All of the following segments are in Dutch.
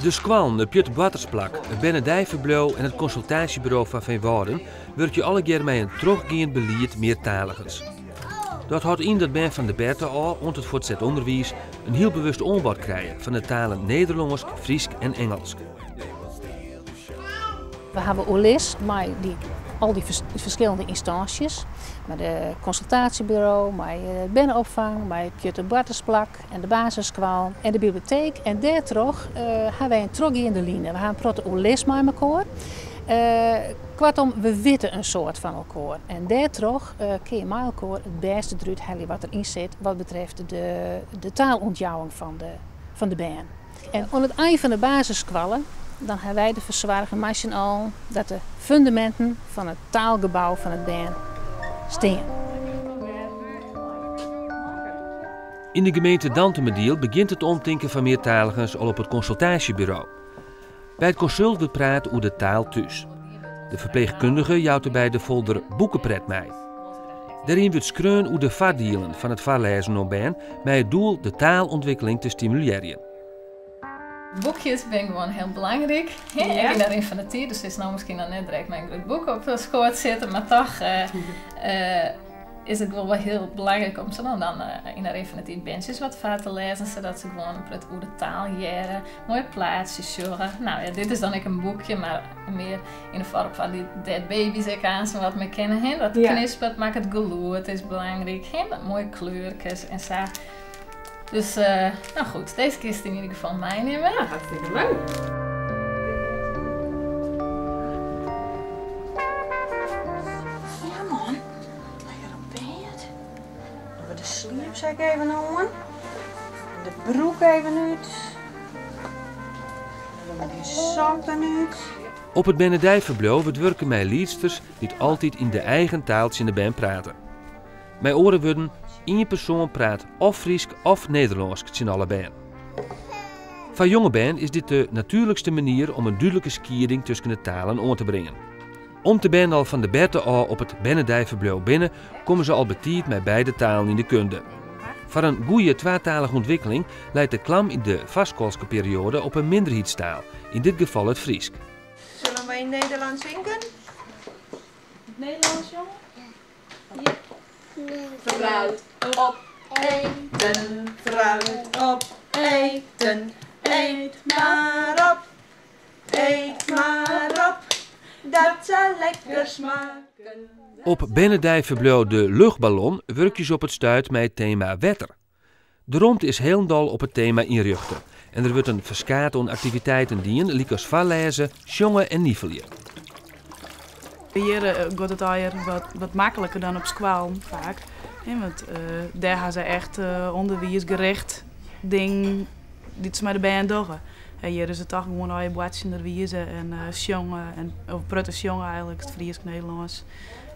De Squallen, de Pjut Wattersplak, het Benedijverblauw en het consultatiebureau van Veenwouden werk je alle keer met een teruggaand beleid meertaligers. Dat houdt in dat men van de Bertha al, ont het voortzet onderwijs, een heel bewust onbod krijgen van de talen Nederlands, Fries en Engels. We hebben OLIS, maar al die verschillende instanties, met het consultatiebureau, met de binnenopvang, met Pjut Wattersplak en de basisschool en de bibliotheek. En daardoor hebben wij een teruggaande linie. We gaan praten OLIS met elkaar. Kortom, we weten een soort van elkaar. En daardoor kun je met elkaar het beste eruit halen wat erin zit wat betreft de taalontjouwing van de band. En aan het eind van de basisscholen dan hebben wij de verzorgen met z'n allen dat de fundamenten van het taalgebouw van het band staan. In de gemeente Dantemediel begint het omdenken van meertaligers al op het consultatiebureau. Bij het consult wordt praat over de taal thuis. De verpleegkundige jouwt erbij de folder boekenpret mee. Daarin wordt skreun over de vaardielen van het vaarlezen op ben, met het doel de taalontwikkeling te stimuleren. Boekjes ben gewoon heel belangrijk. Ja. Ik ben daarin van de tijd, dus het is nou misschien nog net direct mijn groot boek op de schoot zitten, maar toch is het wel heel belangrijk om ze dan in de even van de tijd bandjes wat vaak te lezen, zodat ze gewoon over de taal jaren, mooie plaatsjes zorgen. Nou ja, dit is dan ook een boekje, maar meer in de vorm van die dead baby's aan ze wat me kennen. He? Dat knispert maakt het geluid, is belangrijk. He? Dat mooie kleurtjes en zo. Dus, nou goed, deze kist in ieder geval meenemen. Ja, hartstikke leuk. Ja man, lekker op bed. Dan we de sleepzak even aan. De broek even uit. Dan we die sokken uit. Op het Benedijverblauw wordt werken met liedsters die het altijd in de eigen taaltje in de band praten. Mijn oren worden één persoon praat of Fries of Nederlands in alle band. Van jonge band is dit de natuurlijkste manier om een duidelijke scheiding tussen de talen aan te brengen. Om te band al van de Bertha al op het Benedijverblauw binnen, komen ze al betiid met beide talen in de kunde. Voor een goede tweetalige ontwikkeling leidt de klam in de vastkolske periode op een minderheidstaal, in dit geval het Fries. Zullen we in Nederlands zingen? Nederlands, jongen? Ja. Fruit op eten, fruit op eten, eet maar op, dat zal lekker smaken. Op Benedijverblauw de luchtballon werk je ze op het stuit met het thema wetter. De rond is helemaal op het thema inrichten en er wordt een verskaat aan activiteiten dienen, liek als vallezen, jongen en nivelje. Hier gaat het al wat makkelijker dan op school vaak. Ja, want daar gaan ze echt onderwijsgericht ding die ze met de band doen. Hier is het toch gewoon al je boatje onderwijzen en jongen of prutters jongen eigenlijk, het Fries Nederlands.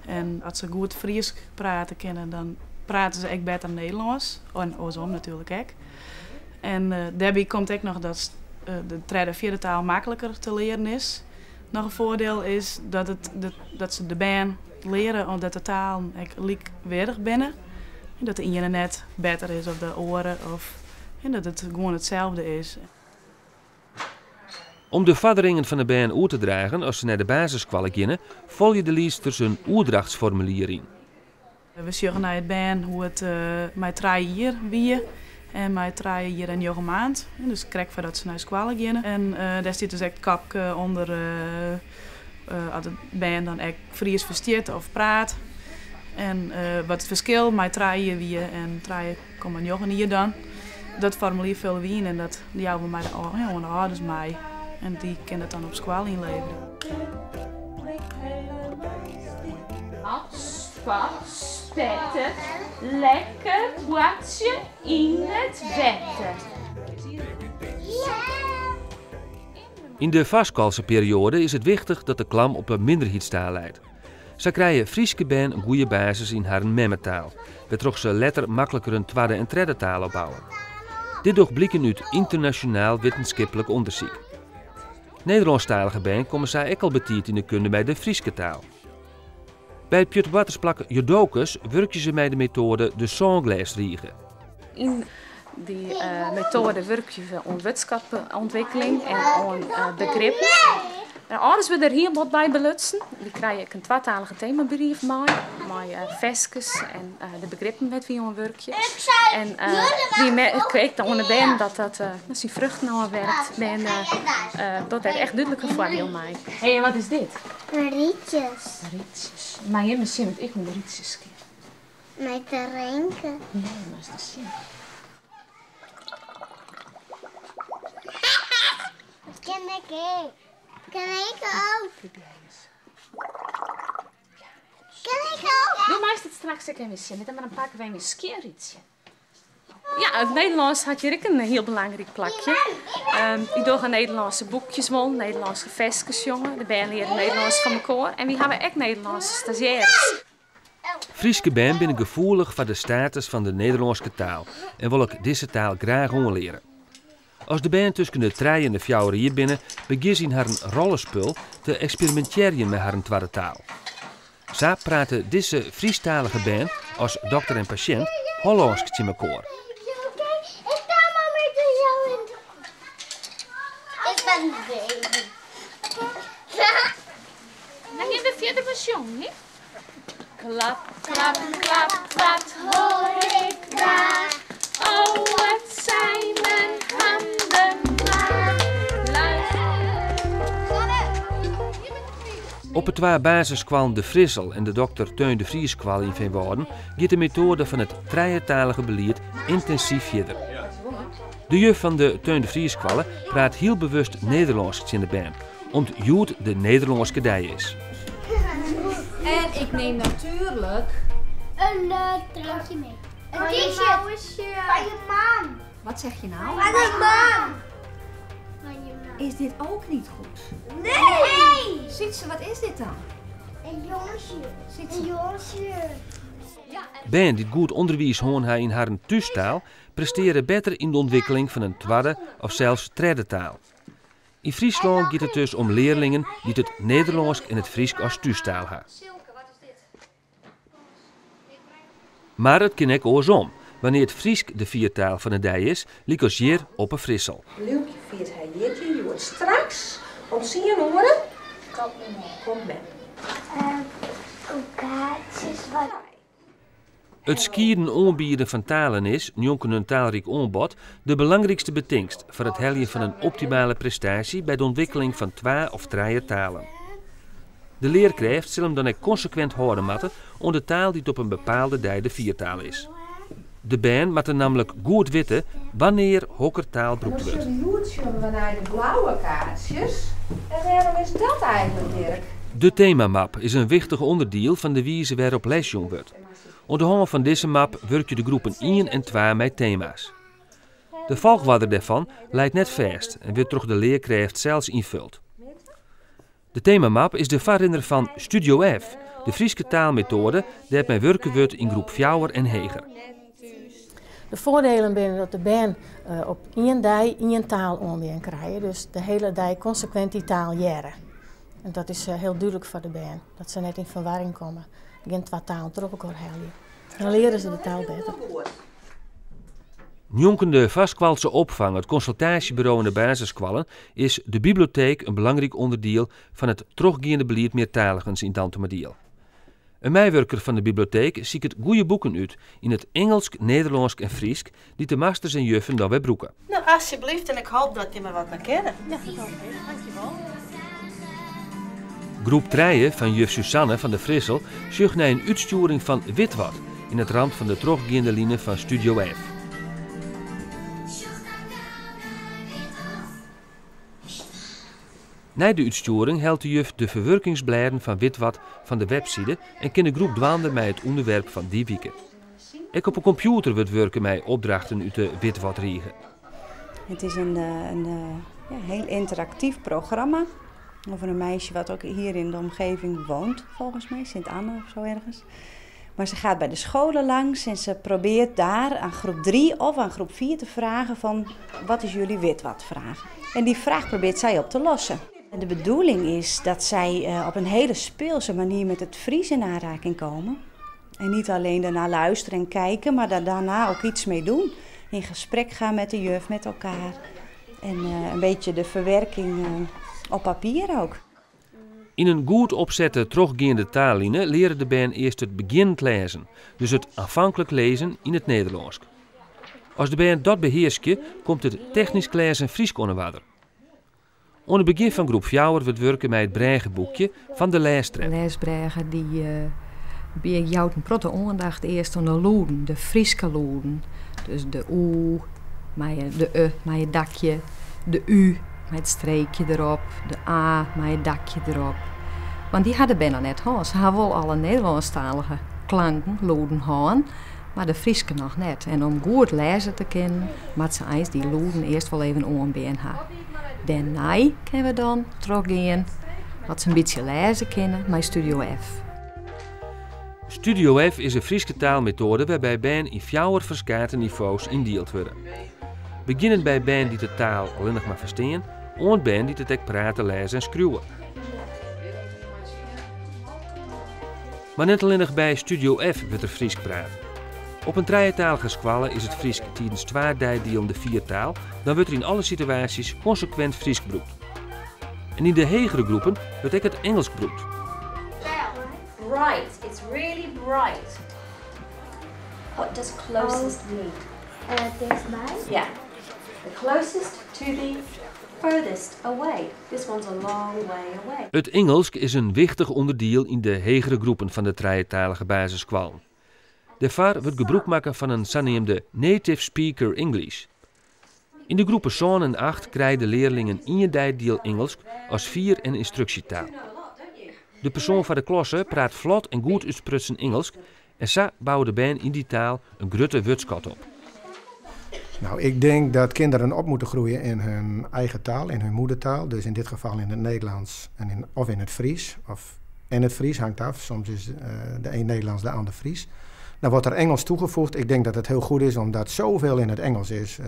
En als ze goed Fries praten kennen, dan praten ze echt beter Nederlands. En andersom natuurlijk ook. En daarbij komt ook nog dat de tweede en vierde taal makkelijker te leren is. Nog een voordeel is dat ze de band leren omdat de taal likwaardig binnen. Dat de ene net beter is op de oren of dat het gewoon hetzelfde is. Om de vorderingen van de band uit te dragen als ze naar de basisschool gaan, volg je de liedsters een oerdrachtsformulier in. We zeggen naar het band hoe het mij 3 jaar wie en mij 3 jaar en 9 maand. Dus ik krijg dat ze naar school gaan. En daar zit dus echt kapje onder als de band dan echt Fries versteert of praat. En wat het verschil met 3 jaar wie en 3,9 jaar dan. Dat formulier vullen we in en dat jouwen we met de ouders mee. En die kunnen het dan op school inleveren. Pas, spetter, lekker boatje in het wetter. In de vastkolse periode is het wichtig dat de klam op een minderheidstaal leidt. Ze krijgen Frieske band een goede basis in haar memmetaal, waardoor ze letter makkelijker een tweede en derde taal opbouwen. Dit doch blikken uit internationaal wetenschappelijk onderzoek. Nederlandstalige band komen zij ook al betiet in de kunde bij de Frieske taal. Bij het Pjut Wattersplak Jodokus werken ze met de methode de songles riegen. In Die methode werkt aan wetenschappenontwikkeling en aan begrippen. Alles we er heel wat bij belutsen. Die krijg ik een tweetalige themabrief mee. Met vestjes en de begrippen met wie een werkje. En wie kweekt dan onder ben dat als die vrucht nou werkt, dat er echt duidelijk een voordeel mee. Hé, en wat is dit? Rietjes. Rietjes. Maar je misschien moet ik met de rietjes keer. Met te drinken. Nee, maar is te zien. Dat ken ik ook. Ken ik ook. Ken ik ook. Doe maar eens het straks even zien. Dan pakken wij een skeerrietje. Ja, het Nederlands had hier ook een heel belangrijk plakje. Ik doe Nederlandse boekjes wel, Nederlandse vestjes, jongen. De band leren Nederlands van elkaar. En we hebben ook Nederlandse stagiaires. Frieske ben binnen gevoelig voor de status van de Nederlandse taal en wil ik deze taal graag leren. Als de band tussen de 3 en de 4 hier binnen, begint ze haar een rollenspul te experimenteren met haar tweede taal. Zo praten deze Friestalige band als dokter en patiënt Hollands met elkaar. Ik ga maar met jou in. Ik ben baby. Dan gaan we verder met jongen, hè? Klap, klap, klap, wat hoor ik daar? Oh, wat zijn mijn handen blauw. Op het 2 basisschool De Frissel en de dokter Teun de Vrieskwal in Veenwouden gaat de methode van het trijetalige beleid intensief verder. De juf van de Teun de Vrieskwallen praat heel bewust Nederlands in de band, omdat Joet de Nederlandse kadij is. En ik neem natuurlijk Een drankje mee. Een t-shirt van je mam. Wat zeg je nou? Van je mam. Van je mam. Is dit ook niet goed? Nee! Sietse, wat is dit dan? Een jongensje. Een jongensje. Band die goed onderwijs horen in haar thuistaal presteren beter in de ontwikkeling van een tweede of zelfs derde taal. In Friesland gaat het dus om leerlingen die het Nederlands en het Fries als thuistaal hebben. Maar het kan ook andersom. Wanneer het Fries de viertaal van de dij is, liek als hier op een Frissel. Leukje viert hij jeetje, je wordt straks om 10 horen. Komt met. Kaartjes wat. Het skieren aanbieden van talen is, jonken een taalrijk aanbod, de belangrijkste betingst voor het halen van een optimale prestatie bij de ontwikkeling van 2 of 3 talen. De leerkracht zal hem dan ook consequent houden moeten om de taal die op een bepaalde dij de viertaal is. De band moet er namelijk goed weten wanneer hokkertaal broekt wordt. Dan we naar de blauwe kaartjes. En waarom is dat eigenlijk, Dirk? De themamap is een wichtig onderdeel van de wijze waarop lesjong wordt. Onder de hand van deze map werk je de groepen 1 en 2 met thema's. De volgorde daarvan leidt net vast en wordt door de leerkracht zelfs invuld. De themamap is de voorrinder van Studio F, de Frieske taalmethode die mij werken wordt in groep 4 en heger. De voordelen zijn dat de band op 1 dij 1 taal aanbieden krijgen, dus de hele dij consequent die taal leren. En dat is heel duidelijk voor de band, dat ze net in verwarring komen. Geen 2 talen door elkaar halen. Dan leren ze de taal beter. Jonkende vastkwalse opvang, het consultatiebureau en de basiskwallen, is de bibliotheek een belangrijk onderdeel van het teruggaande beleid meertaligens in Dantemadiel. Een meewerker van de bibliotheek ziet het goede boeken uit in het Engels, Nederlands en Fries die de masters en juffen dan bij broeken. Nou, alsjeblieft, en ik hoop dat je me wat kan kennen. Ja, dankjewel. Groep 3 van juf Susanne van de Frissel zocht naar een uitsturing van Witwat in het rand van de teruggaande linie van Studio F. Na de uitsturing helpt de juf de verwerkingsbladen van Witwat van de website en kan de groep dwaande met het onderwerp van die week. Ik op een computer wordt werken met opdrachten uit de Witwat-riegen. Het is een heel interactief programma over een meisje wat ook hier in de omgeving woont, volgens mij, Sint-Anne of zo ergens. Maar ze gaat bij de scholen langs en ze probeert daar aan groep 3 of aan groep 4 te vragen van wat is jullie Witwat-vraag? En die vraag probeert zij op te lossen. En de bedoeling is dat zij op een hele speelse manier met het Fries in aanraking komen. En niet alleen daarna luisteren en kijken, maar daar daarna ook iets mee doen. in gesprek gaan met de juf, met elkaar. En een beetje de verwerking op papier ook. In een goed opzette teruggaande taallijnen leren de band eerst het beginnend lezen, dus het aanvankelijk lezen in het Nederlands. Als de band dat beheerst, komt het technisch lezen Fries onder water. Onder het begin van groep 4 wordt werken met het Bregenboekje van de leesstrep. De leesbregen die jouwt een protte aandacht eerst aan de loeden, de Frieske loeden. Dus de oe, met de e, met het dakje, de u, met het streekje erop, de a, met het dakje erop. Want die hadden bijna net gehad. Ze hadden wel alle Nederlandstalige klanken, loeden gehad, maar de Frieske nog net. En om goed lezen te kennen, moet ze eens die loeden eerst wel even aanbeen hebben. Daarna kunnen we dan teruggaan, wat ze een beetje lezen kennen, met Studio F. Studio F is een Friese taalmethode waarbij bijen in 4 verschillende niveaus indeeld worden. Beginnend bij bijen die de taal alleen nog maar verstaan, en bijen die het ook praten, lezen en schreeuwen. Maar net alleen nog bij Studio F wordt er Fries gepraat. Op een drietalige squalle is het Fries tijdens 2 die om de 4 taal, dan wordt er in alle situaties consequent Fries gebruikt. En in de hegere groepen wordt ook het Engels gebruikt. Bright, it's really bright. What does closest mean? Dichtbij? Yeah. The closest to the furthest away. This one's a long way away. Het Engels is een wichtig onderdeel in de hegere groepen van de drietalige basisschool. Daarvoor wordt gebruik maken van een zogenaamde native speaker English. In de groepen 7 en 8 krijgen de leerlingen in deel Engels als 4 en instructietaal. De persoon van de klasse praat vlot en goed uitsprutsen Engels en zo bouwen de band in die taal een grote woordschat op. Nou, ik denk dat kinderen op moeten groeien in hun eigen taal, in hun moedertaal. Dus in dit geval in het Nederlands of in het Fries. Of in het Fries hangt af. Soms is de een Nederlands, de ander Fries. Dan wordt er Engels toegevoegd. Ik denk dat het heel goed is omdat zoveel in het Engels is.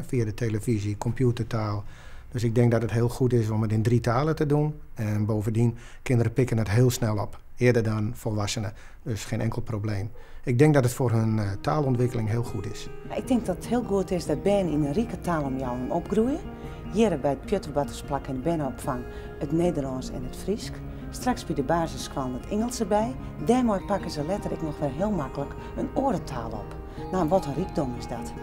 Via de televisie, computertaal. Dus ik denk dat het heel goed is om het in 3 talen te doen. En bovendien, kinderen pikken het heel snel op. Eerder dan volwassenen. Dus geen enkel probleem. Ik denk dat het voor hun taalontwikkeling heel goed is. Ik denk dat het heel goed is dat bijen in een rieke taal om jou opgroeien. Hier bij het Pjutterbattersplak en de bijenopvang het Nederlands en het Fries. Straks bij de basis kwam het Engels erbij. Daarmee pakken ze letterlijk nog weer heel makkelijk een orentaal op. Nou, wat een rijkdom is dat.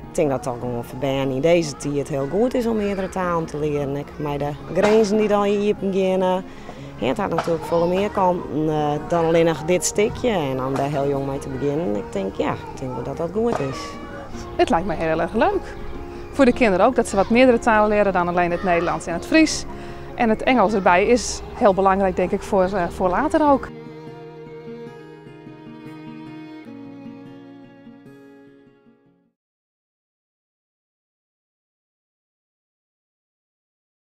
Ik denk dat het gewoon voor bijen in deze tijd heel goed is om meerdere talen te leren. Maar de grenzen die dan hier beginnen, het had natuurlijk veel meer kanten dan alleen nog dit stukje. En om daar heel jong mee te beginnen, ik denk dat dat goed is. Het lijkt me heel erg leuk. Voor de kinderen ook, dat ze wat meerdere talen leren dan alleen het Nederlands en het Fries. En het Engels erbij is heel belangrijk, denk ik, voor later ook.